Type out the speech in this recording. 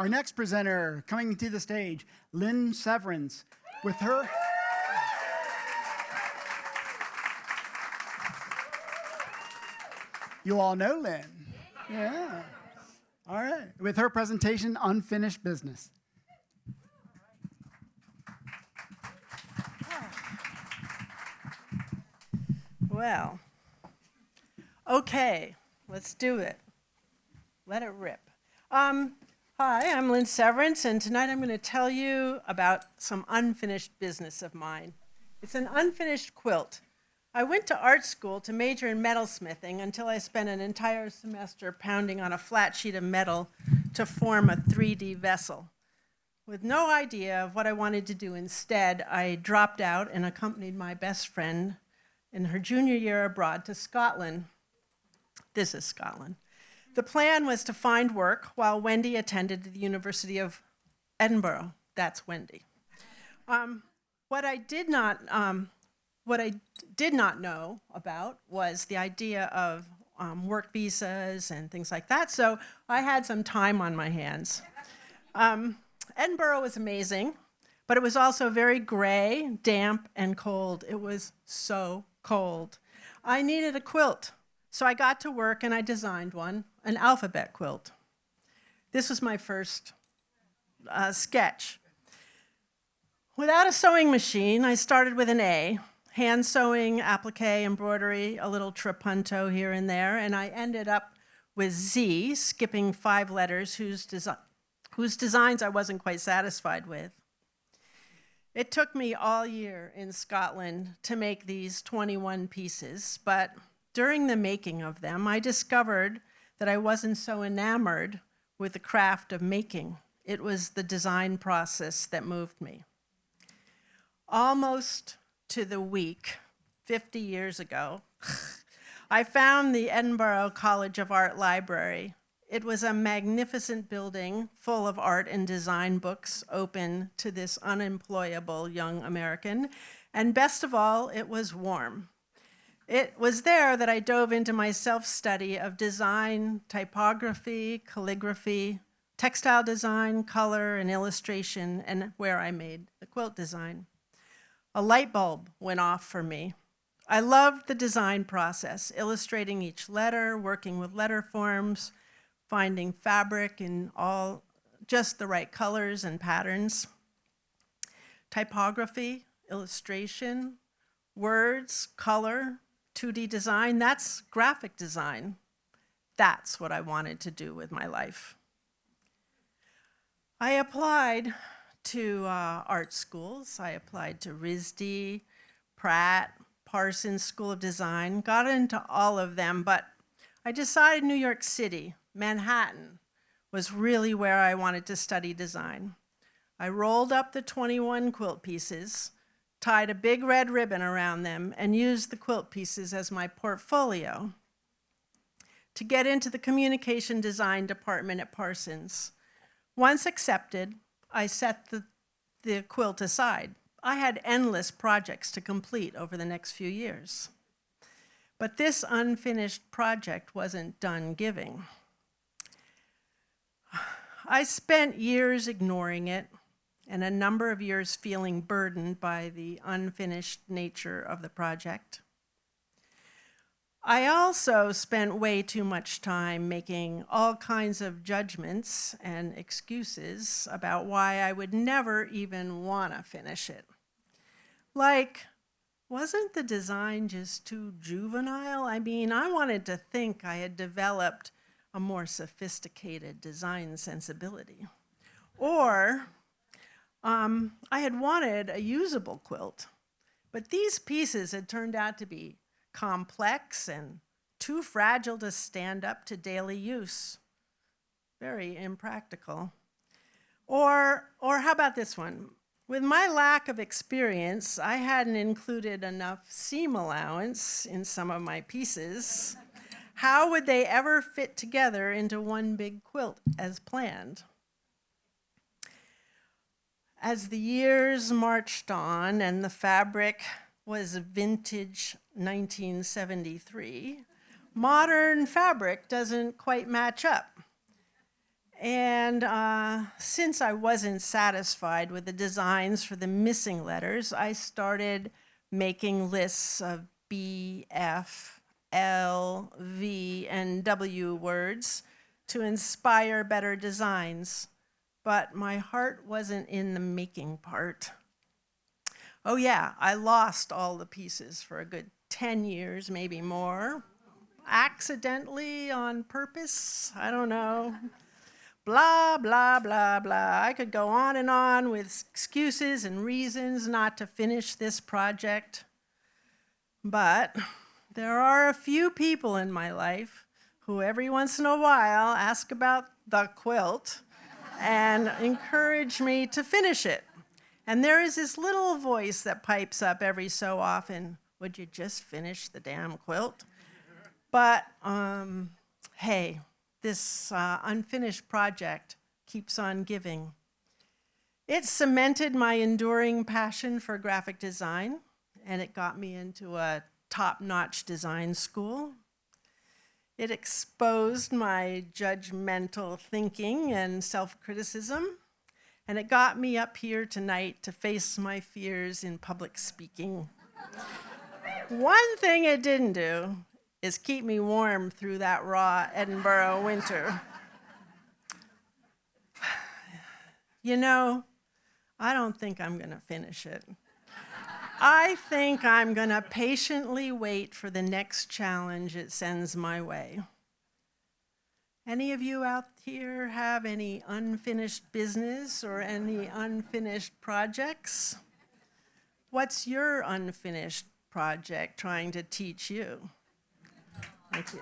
Our next presenter coming to the stage, Lynn Severance. With her, you all know Lynn. Yeah. All right. With her presentation, Unfinished Business. Well, okay, let's do it. Let it rip. Hi, I'm Lynn Severance, and tonight I'm going to tell you about some unfinished business of mine. It's an unfinished quilt. I went to art school to major in metalsmithing until I spent an entire semester pounding on a flat sheet of metal to form a 3D vessel. With no idea of what I wanted to do instead, I dropped out and accompanied my best friend in her junior year abroad to Scotland. This is Scotland. The plan was to find work while Wendy attended the University of Edinburgh. That's Wendy. What I did not know about was the idea of work visas and things like that, so I had some time on my hands. Edinburgh was amazing, but it was also very gray, damp, and cold. It was so cold. I needed a quilt, so I got to work and I designed one, an alphabet quilt. This was my first sketch. Without a sewing machine, I started with an A, hand sewing, applique, embroidery, a little trapunto here and there, and I ended up with Z, skipping 5 letters whose designs I wasn't quite satisfied with. It took me all year in Scotland to make these 21 pieces, but during the making of them, I discovered that I wasn't so enamored with the craft of making. It was the design process that moved me. Almost to the week, 50 years ago, I found the Edinburgh College of Art library. It was a magnificent building full of art and design books open to this unemployable young American, and best of all, it was warm. It was there that I dove into my self-study of design, typography, calligraphy, textile design, color, and illustration, and where I made the quilt design. A light bulb went off for me. I loved the design process, illustrating each letter, working with letter forms, finding fabric in all just the right colors and patterns. Typography, illustration, words, color, 2D design, that's graphic design. That's what I wanted to do with my life. I applied to art schools. I applied to RISD, Pratt, Parsons School of Design, got into all of them, but I decided New York City, Manhattan, was really where I wanted to study design. I rolled up the 21 quilt pieces, tied a big red ribbon around them, and used the quilt pieces as my portfolio to get into the communication design department at Parsons. Once accepted, I set the quilt aside. I had endless projects to complete over the next few years. But this unfinished project wasn't done giving. I spent years ignoring it, and a number of years feeling burdened by the unfinished nature of the project. I also spent way too much time making all kinds of judgments and excuses about why I would never even want to finish it. Like, wasn't the design just too juvenile? I mean, I wanted to think I had developed a more sophisticated design sensibility. Or I had wanted a usable quilt, but these pieces had turned out to be complex and too fragile to stand up to daily use. Very impractical. Or how about this one? With my lack of experience, I hadn't included enough seam allowance in some of my pieces. How would they ever fit together into one big quilt as planned? As the years marched on and the fabric was vintage 1973, modern fabric doesn't quite match up. And since I wasn't satisfied with the designs for the missing letters, I started making lists of B, F, L, V, and W words to inspire better designs. But my heart wasn't in the making part. Oh yeah, I lost all the pieces for a good 10 years, maybe more. Accidentally, on purpose, I don't know. Blah, blah, blah, blah. I could go on and on with excuses and reasons not to finish this project. But there are a few people in my life who every once in a while ask about the quilt and encourage me to finish it. And there is this little voice that pipes up every so often, would you just finish the damn quilt? But hey, this unfinished project keeps on giving. It cemented my enduring passion for graphic design, and it got me into a top-notch design school. It exposed my judgmental thinking and self-criticism, and it got me up here tonight to face my fears in public speaking. One thing it didn't do is keep me warm through that raw Edinburgh winter. You know, I don't think I'm going to finish it. I think I'm going to patiently wait for the next challenge it sends my way. Any of you out here have any unfinished business or any unfinished projects? What's your unfinished project trying to teach you? Thank you.